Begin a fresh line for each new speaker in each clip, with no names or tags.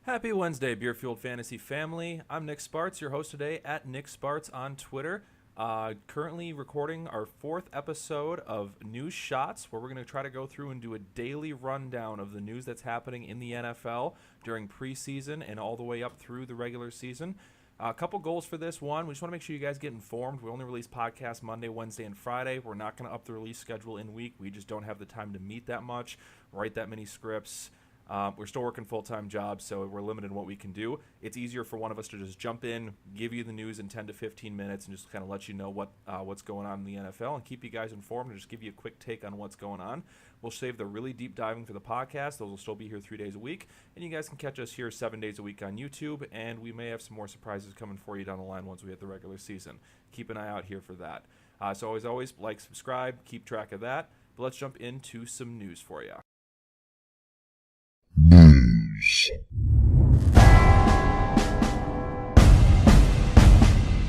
Happy Wednesday, Beer Fueled Fantasy family. I'm Nick Sparts, your host today at Nick Sparts on Twitter. Currently recording our fourth episode of News Shots, where we're going to try to go through and do a daily rundown of the news that's happening in the NFL during preseason and all the way up through the regular season. A couple goals for this. One, we just want to make sure you guys get informed. We only release podcasts Monday, Wednesday, and Friday. We're not going to up the release schedule in week. We just don't have the time to meet that much, write that many scripts. We're still working full-time jobs, so we're limited in what we can do. It's easier for one of us to just jump in, give you the news in 10 to 15 minutes, and just kind of let you know what's going on in the NFL and keep you guys informed and just give you a quick take on what's going on. We'll save the really deep diving for the podcast. Those will still be here 3 days a week, and you guys can catch us here 7 days a week on YouTube, and we may have some more surprises coming for you down the line once we hit the regular season. Keep an eye out here for that. So as always, like, subscribe, keep track of that. But let's jump into some news for you.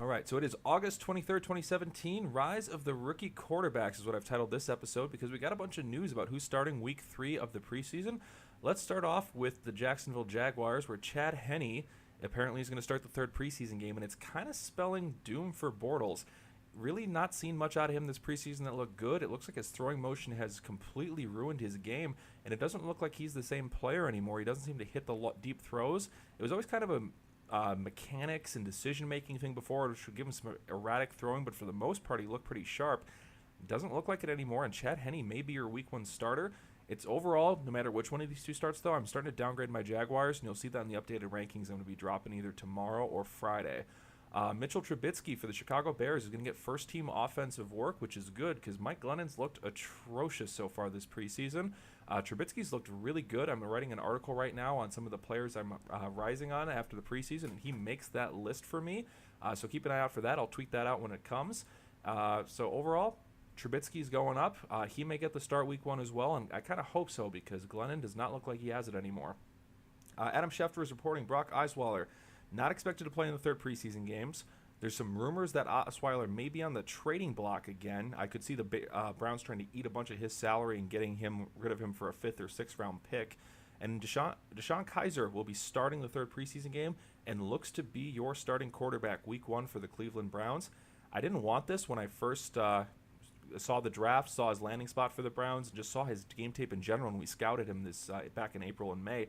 All right, so it is August 23rd, 2017. Rise of the Rookie Quarterbacks is what I've titled this episode because we got a bunch of news about who's starting week 3 of the preseason. Let's start off with the Jacksonville Jaguars, where Chad Henne apparently is going to start the third preseason game, and it's kind of spelling doom for Bortles. Really not seen much out of him this preseason that looked good. It looks like his throwing motion has completely ruined his game, and it doesn't look like he's the same player anymore. He doesn't seem to hit the deep throws. It was always kind of a mechanics and decision-making thing before, which would give him some erratic throwing, but for the most part, he looked pretty sharp. It doesn't look like it anymore, and Chad Henne may be your week 1 starter. It's overall, no matter which one of these two starts, though, I'm starting to downgrade my Jaguars, and you'll see that in the updated rankings I'm going to be dropping either tomorrow or Friday. Mitchell Trubisky for the Chicago Bears is going to get first-team offensive work, which is good because Mike Glennon's looked atrocious so far this preseason. Trubisky's looked really good. I'm writing an article right now on some of the players I'm rising on after the preseason, and he makes that list for me. So keep an eye out for that. I'll tweet that out when it comes. So overall, Trubisky's going up. He may get the start week 1 as well, and I kind of hope so because Glennon does not look like he has it anymore. Adam Schefter is reporting Brock Osweiler not expected to play in the third preseason games. There's some rumors that Osweiler may be on the trading block again. I could see the Browns trying to eat a bunch of his salary and getting rid of him for a 5th or 6th round pick. And Deshaun Kaiser will be starting the third preseason game and looks to be your starting quarterback week 1 for the Cleveland Browns. I didn't want this when I first saw the draft, saw his landing spot for the Browns, and just saw his game tape in general when we scouted him back in April and May.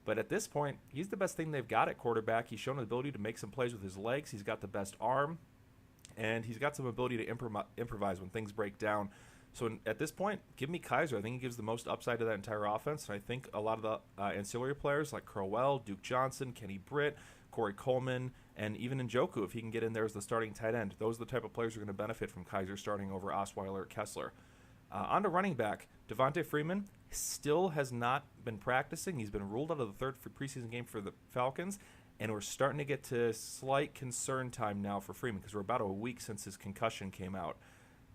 But at this point, he's the best thing they've got at quarterback. He's shown the ability to make some plays with his legs. He's got the best arm, and he's got some ability to improvise when things break down. So at this point, give me Kaiser. I think he gives the most upside to that entire offense. And I think a lot of the ancillary players like Crowell, Duke Johnson, Kenny Britt, Corey Coleman, and even Njoku, if he can get in there as the starting tight end, those are the type of players who are going to benefit from Kaiser starting over Osweiler or Kessler. On to running back, Devontae Freeman still has not been practicing. He's been ruled out of the third preseason game for the Falcons, and we're starting to get to slight concern time now for Freeman because we're about a week since his concussion came out.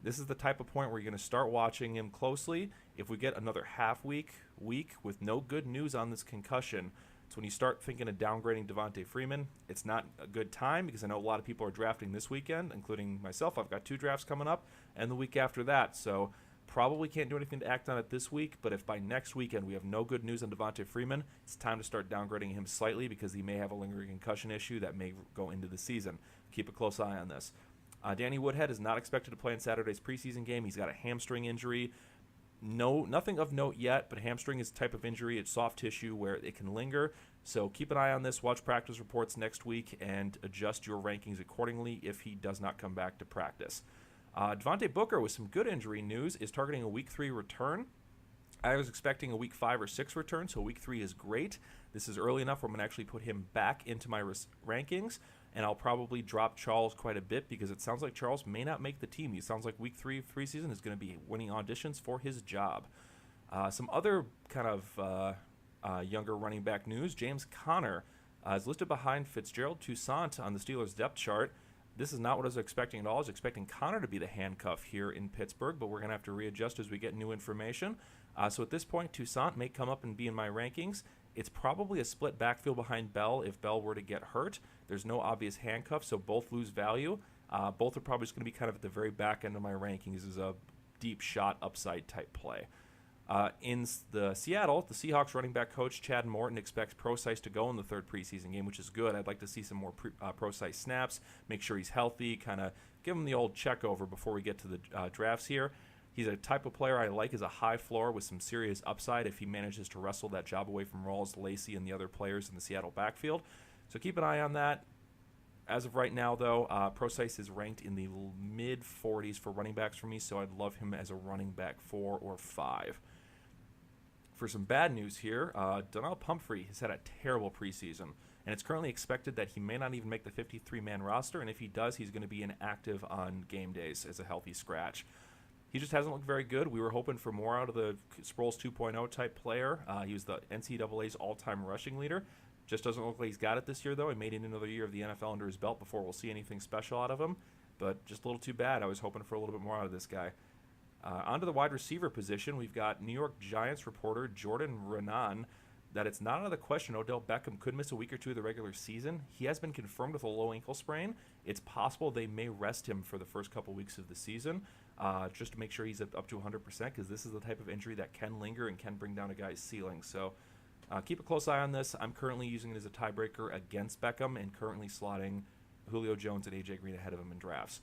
This is the type of point where you're going to start watching him closely. If we get another week with no good news on this concussion, it's when you start thinking of downgrading Devontae Freeman. It's not a good time because I know a lot of people are drafting this weekend, including myself. I've got 2 drafts coming up, and the week after that, so probably can't do anything to act on it this week, but if by next weekend we have no good news on Devontae Freeman, it's time to start downgrading him slightly because he may have a lingering concussion issue that may go into the season. Keep a close eye on this. Danny Woodhead is not expected to play in Saturday's preseason game. He's got a hamstring injury. Nothing of note yet, but hamstring is a type of injury. It's soft tissue where it can linger. So keep an eye on this. Watch practice reports next week and adjust your rankings accordingly if he does not come back to practice. Devontae Booker, with some good injury news, is targeting a Week 3 return. I was expecting a Week 5 or 6 return, so Week 3 is great. This is early enough where I'm going to actually put him back into my rankings, and I'll probably drop Charles quite a bit because it sounds like Charles may not make the team. He sounds like Week 3 preseason is going to be winning auditions for his job. Some other kind of younger running back news. James Conner is listed behind Fitzgerald Toussaint on the Steelers' depth chart. This is not what I was expecting at all. I was expecting Conner to be the handcuff here in Pittsburgh, but we're going to have to readjust as we get new information. So at this point, Toussaint may come up and be in my rankings. It's probably a split backfield behind Bell if Bell were to get hurt. There's no obvious handcuff, so both lose value. Both are probably just going to be kind of at the very back end of my rankings as a deep shot upside type play. The Seattle, the Seahawks running back coach Chad Morton expects Procise to go in the third preseason game, which is good. I'd like to see some more Procise snaps, make sure he's healthy, kind of give him the old check over before we get to the drafts here. He's a type of player I like as a high floor with some serious upside if he manages to wrestle that job away from Rawls, Lacey, and the other players in the Seattle backfield. So keep an eye on that. As of right now, though, Procise is ranked in the mid-40s for running backs for me, so I'd love him as a running back 4 or 5. For some bad news here, Donnell Pumphrey has had a terrible preseason, and it's currently expected that he may not even make the 53-man roster, and if he does, he's going to be inactive on game days as a healthy scratch. He just hasn't looked very good. We were hoping for more out of the Sproles 2.0 type player. He was the NCAA's all-time rushing leader. Just doesn't look like he's got it this year, though. He made it another year of the NFL under his belt before we'll see anything special out of him, but just a little too bad. I was hoping for a little bit more out of this guy. Onto the wide receiver position, we've got New York Giants reporter Jordan Renan that it's not out of the question Odell Beckham could miss a week or two of the regular season. He has been confirmed with a low ankle sprain. It's possible they may rest him for the first couple weeks of the season just to make sure he's up to 100% because this is the type of injury that can linger and can bring down a guy's ceiling. So keep a close eye on this. I'm currently using it as a tiebreaker against Beckham and currently slotting Julio Jones and A.J. Green ahead of him in drafts.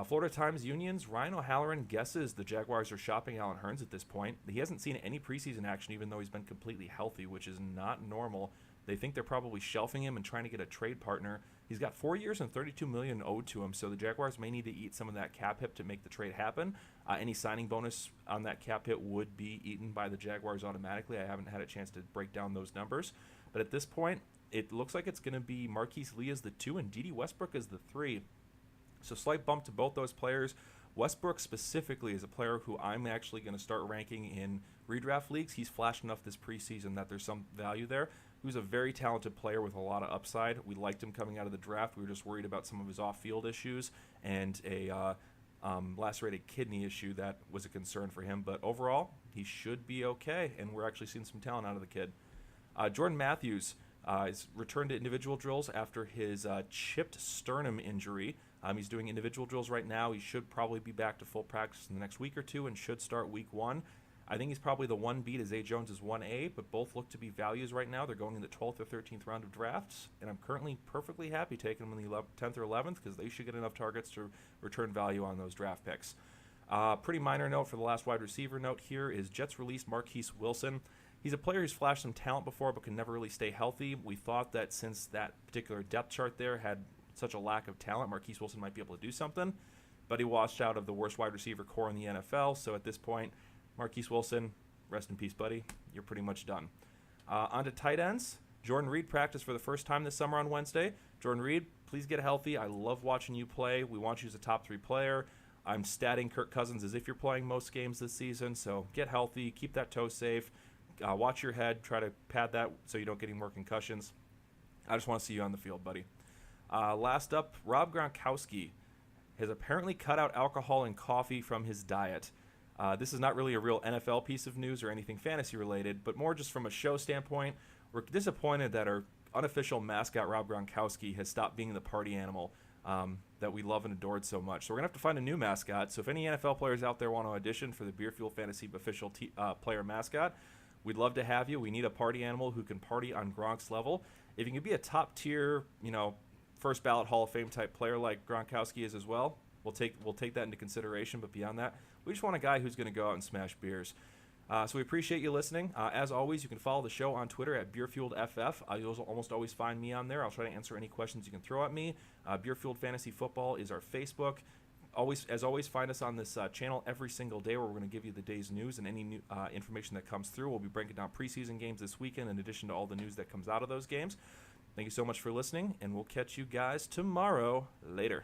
Florida Times Union's Ryan O'Halloran guesses the Jaguars are shopping Allen Hurns at this point. He hasn't seen any preseason action even though he's been completely healthy, which is not normal. They think they're probably shelving him and trying to get a trade partner. He's got 4 years and $32 million owed to him, so the Jaguars may need to eat some of that cap hit to make the trade happen. Any signing bonus on that cap hit would be eaten by the Jaguars automatically. I haven't had a chance to break down those numbers, but at this point, it looks like it's going to be Marquise Lee as the 2 and Dede Westbrook as the 3. So slight bump to both those players. Westbrook specifically is a player who I'm actually going to start ranking in redraft leagues. He's flashed enough this preseason that there's some value there. He was a very talented player with a lot of upside. We liked him coming out of the draft. We were just worried about some of his off-field issues and a lacerated kidney issue that was a concern for him. But overall, he should be okay, and we're actually seeing some talent out of the kid. Jordan Matthews is returned to individual drills after his chipped sternum injury. He's doing individual drills right now. He should probably be back to full practice in the next week or two and should start week 1. I think he's probably the 1 beat as Zay Jones is 1A, but both look to be values right now. They're going in the 12th or 13th round of drafts, and I'm currently perfectly happy taking them in the 10th or 11th because they should get enough targets to return value on those draft picks. Pretty minor note for the last wide receiver note here is Jets released Marquise Wilson. He's a player who's flashed some talent before but can never really stay healthy. We thought that since that particular depth chart there had such a lack of talent, Marquise Wilson might be able to do something, but he washed out of the worst wide receiver core in the NFL, so at this point, Marquise Wilson, rest in peace, buddy. You're pretty much done. On to tight ends. Jordan Reed practiced for the first time this summer on Wednesday. Jordan Reed, please get healthy. I love watching you play. We want you as a top 3 player. I'm statting Kirk Cousins as if you're playing most games this season, so get healthy, keep that toe safe, watch your head, try to pad that so you don't get any more concussions. I just want to see you on the field, buddy. Last up, Rob Gronkowski has apparently cut out alcohol and coffee from his diet. This is not really a real NFL piece of news or anything fantasy related, but more just from a show standpoint. We're disappointed that our unofficial mascot, Rob Gronkowski, has stopped being the party animal that we love and adored so much. So we're going to have to find a new mascot. So if any NFL players out there want to audition for the Beer Fuel Fantasy official player mascot, we'd love to have you. We need a party animal who can party on Gronk's level. If you can be a top tier, first ballot Hall of Fame type player like Gronkowski is as well, we'll take that into consideration. But beyond that, we just want a guy who's going to go out and smash beers. So we appreciate you listening. As always, you can follow the show on Twitter at BeerFueledFF. You'll almost always find me on there. I'll try to answer any questions you can throw at me. Beerfield Fantasy Football is our Facebook. As always, find us on this channel every single day where we're going to give you the day's news and any new information that comes through. We'll be breaking down preseason games this weekend in addition to all the news that comes out of those games. Thank you so much for listening, and we'll catch you guys tomorrow. Later.